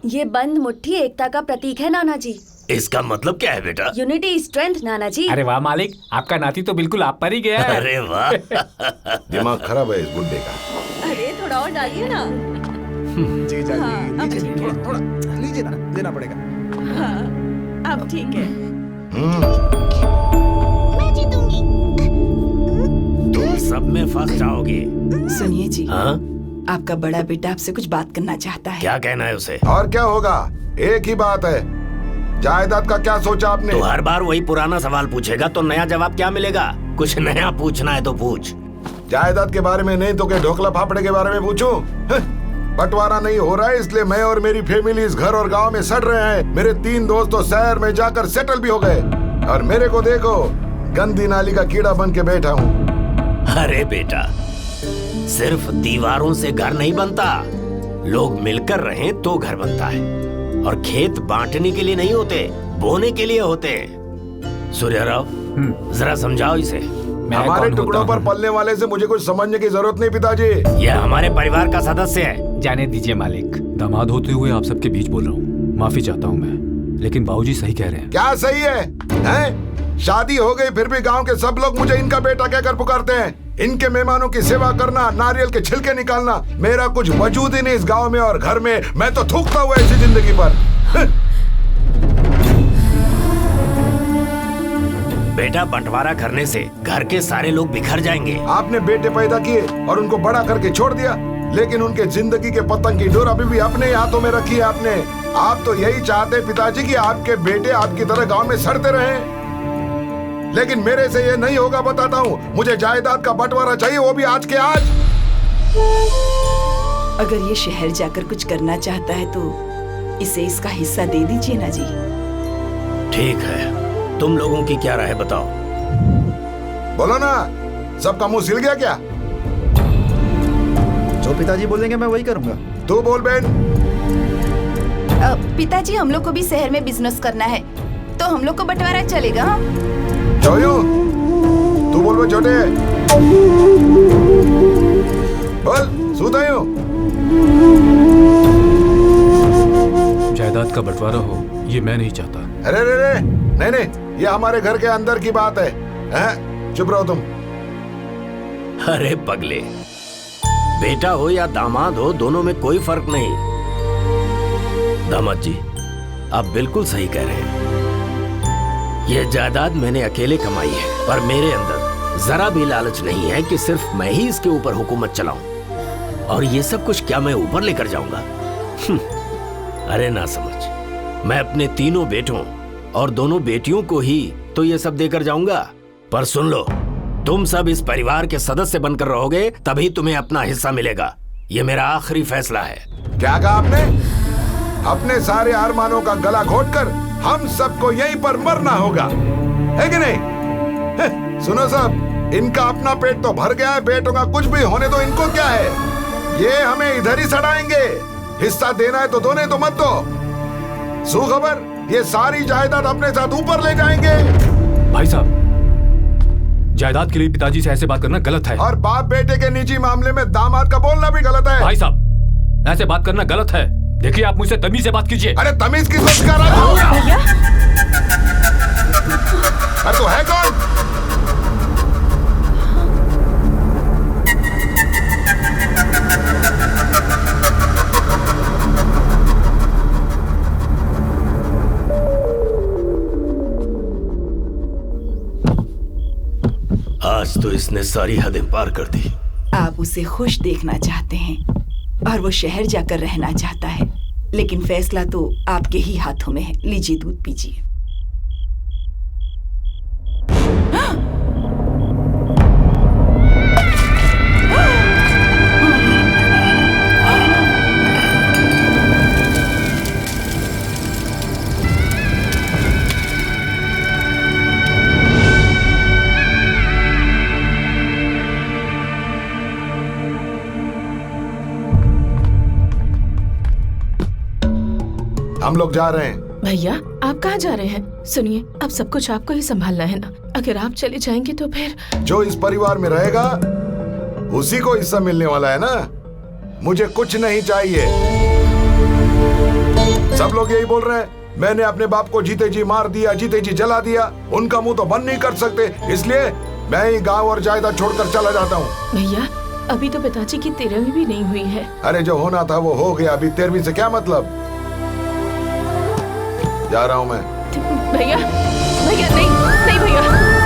ये बंद मुट्ठी एकता का प्रतीक है नाना जी। इसका मतलब क्या है बेटा? यूनिटी इज स्ट्रेंथ नाना जी। अरे वाह मालिक, आपका नाती तो बिल्कुल आप पर ही गया है। अरे वाह। दिमाग खराब है इस बुड्ढे का। अरे थोड़ा और डालिए ना। जी जा हाँ, लीजिए, अब ठीक है। थोड़ा लीजिए ना, देना पड़ेगा। हाँ, अब ठीक है। मैं जीतूंगी। तुम सब में फंस जाओगे। सुनिए जी, हाँ? आपका बड़ा बेटा आपसे कुछ बात करना चाहता है। क्या कहना है उसे? और क्या होगा, एक ही बात है, जायदाद का क्या सोचा आपने? तो हर बार वही पुराना सवाल पूछेगा तो नया जवाब क्या मिलेगा? कुछ नया पूछना है तो पूछ। जायदाद के बारे में नहीं तो क्या ढोकला फाफड़े के बारे में पूछूं? बंटवारा नहीं हो रहा है इसलिए मैं और मेरी फैमिली इस घर और गांव में सड़ रहे हैं। मेरे 3 दोस्त तो शहर में जाकर सेटल भी हो गए और मेरे को देखो, गंदी नाली का कीड़ा बन के बैठा हूँ। अरे बेटा, सिर्फ दीवारों से घर नहीं बनता, लोग मिलकर रहें तो घर बनता है। और खेत बांटने के लिए नहीं होते, बोने के लिए होते हैं। सूर्यराव, जरा समझाओ इसे। हमारे टुकड़ों पर पलने वाले से मुझे कुछ समझने की जरूरत नहीं पिताजी। यह हमारे परिवार का सदस्य है। जाने दीजिए मालिक। दामाद होते हुए आप सबके बीच बोल रहा हूँ, माफी चाहता हूँ मैं, लेकिन बाबूजी सही कह रहे हैं। क्या सही है, हैं? शादी हो गई फिर भी गांव के सब लोग मुझे इनका बेटा कहकर पुकारते हैं। इनके मेहमानों की सेवा करना, नारियल के छिलके निकालना, मेरा कुछ वजूद ही नहीं इस गांव में और घर में। मैं तो थूकता हुआ ऐसी जिंदगी पर। बेटा, बंटवारा करने से घर के सारे लोग बिखर जाएंगे। आपने बेटे पैदा किए और उनको बड़ा करके छोड़ दिया, लेकिन उनके जिंदगी के पतंग की डोर अभी भी अपने ही हाथों में रखी है आपने। आप तो यही चाहते पिताजी कि आपके बेटे आपकी तरह गांव में सड़ते रहें, लेकिन मेरे से ये नहीं होगा, बताता हूँ। मुझे जायदाद का बंटवारा चाहिए, वो भी आज के आज। अगर ये शहर जाकर कुछ करना चाहता है तो इसे इसका हिस्सा दे दीजिए ना जी। ठीक है, तुम लोगों की क्या राय है बताओ। बोलो ना, सबका मुंह सिल गया क्या? जो पिताजी बोलेंगे मैं वही करूंगा। तू बोल बहन। पिताजी, हम लोग को भी शहर में बिजनेस करना है, तो हम लोग को बंटवारा चलेगा। हाँ? जोयू, तू बोल बे छोटे। बोल सुधायू। जायदाद का बंटवारा हो ये मैं नहीं चाहता। अरे रे रे, नहीं नहीं, ये हमारे घर के अंदर की बात है, हैं? चुप रहो तुम। अरे पगले, बेटा हो या दामाद हो, दोनों में कोई फर्क नहीं। दामाद जी, आप बिल्कुल सही कह रहे हैं। यह जायदाद मैंने अकेले कमाई है, पर मेरे अंदर जरा भी लालच नहीं है कि सिर्फ मैं ही इसके ऊपर हुकूमत चलाऊं। और ये सब कुछ क्या मैं ऊपर लेकर जाऊंगा? अरे ना समझ, मैं अपने 3 बेटों और 2 बेटियों को ही तो ये सब देकर जाऊंगा। पर सुन लो, तुम सब इस परिवार के सदस्य बनकर रहोगे तभी तुम्हें अपना हिस्सा मिलेगा। ये मेरा आखिरी फैसला है। क्या कहा आपने? अपने सारे अरमानों का गला घोटकर हम सबको यहीं पर मरना होगा, है कि नहीं? सुनो सब, इनका अपना पेट तो भर गया है, बेटों का कुछ भी होने दो, इनको क्या है? ये हमें इधर ही सड़ाएंगे। हिस्सा देना है तो दो, नहीं तो मत दो। सुखबर, ये सारी जायदाद अपने साथ ऊपर ले जाएंगे। भाई साहब, जायदाद के लिए पिताजी से ऐसे बात करना गलत है। और बाप बेटे के निजी मामले में दामाद का बोलना भी गलत है। भाई साहब, ऐसे बात करना गलत है। देखिए, आप मुझसे तमीज से बात कीजिए। अरे तमीज की सोच कर रहा हूँ। भैया, अरे तो है कौन? आज तो इसने सारी हदें पार कर दी। आप उसे खुश देखना चाहते हैं और वो शहर जाकर रहना चाहता है, लेकिन फैसला तो आपके ही हाथों में है। लीजिए, दूध पीजिए। हम लोग जा रहे हैं। भैया, आप कहाँ जा रहे हैं? सुनिए, अब सब कुछ आपको ही संभालना है ना। अगर आप चले जाएंगे तो फिर जो इस परिवार में रहेगा उसी को हिस्सा मिलने वाला है ना। मुझे कुछ नहीं चाहिए। सब लोग यही बोल रहे हैं। मैंने अपने बाप को जीते जी मार दिया, जीते जी जला दिया। उनका मुंह तो बंद नहीं कर सकते, इसलिए मैं ही गांव और जायदाद छोड़कर चला जाता हूँ। भैया अभी तो पिताजी की 13वीं भी नहीं हुई है। अरे जो होना था वो हो गया, अभी 13वीं से क्या मतलब। जा रहा हूँ मैं। भैया भैया नहीं नहीं भैया